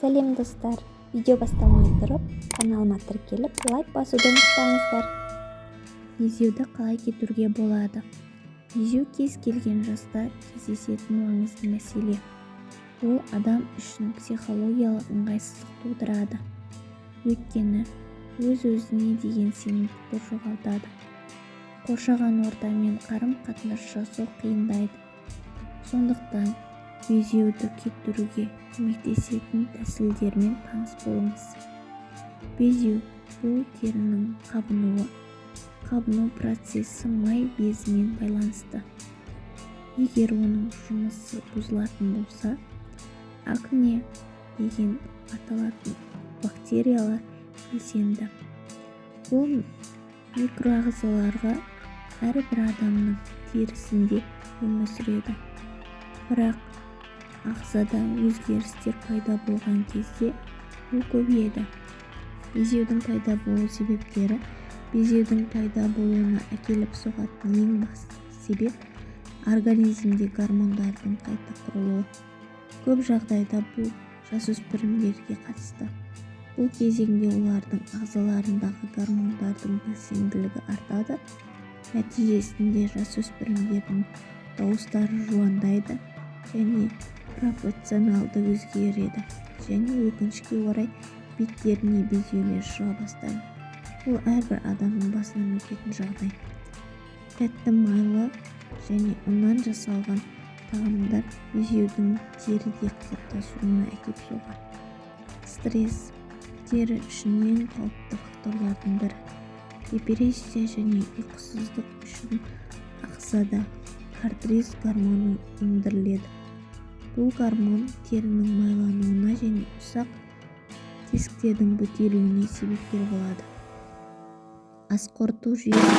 Сәлем достар, видео басталмай тұрып, каналыма тіркеліп, лайк басуды ұмытпаңыздар. Безеуді қалай кетіруге болады? Безеу кез келген жаста кездесетін маңызды мәселе. Ол адам үшін психологиялық ыңғайсыздық тудырады. Өйткені өз-өзіне деген сенімдікті жоғалтады. Қоршаған ортамен қарым-қатынас жасау қиындайды. Сондықтан безеуді кетіруге көмектесетін тәсілдермен таныс болыңыз. Безеу бұл терінің қабыну процесі май безімен байланысты. Егер оның жұмысы бұзылатын болса, акне деген аталатын бактериялар белсенді. Бұл микроағзаларға әрбір адамның терісінде өмір сүреді. Бірақ ағзада өзгерістер пайда болған кезде бұл көбейеді. Безеудің пайда болу себептері. Безеудің пайда болуына әкеліп соғатын ең басты себеп организмде гормондардың қайта құрылуы. Көп жағдайда бұл жасөспірімдерге қатысты. Бұл кезеңде олардың ағзаларындағы гормондардың белсенділігі артады. Нәтижесінде жасөспірімдердің дауыстары жуандайды және пропорционалды өзгереді, және өкінішке орай беттеріне безеулер шыға бастайды. Бұл әрбір адамның басынан өтетін жағдай. Тәтті майлы және ұннан жасалған тағамдар безеудің теріде қалыптасуына әкеліп соғады. Стресс тері үшін ең қауіпті факторлардың бірі. Депрессия және ұйқысыздық үшін ағзада кортизол гормоны өндіріледі. Бұл гормон терінің майлануына және ұсақ тесіктердің бітелуіне себепкер болады. Ас қорыту жүйесі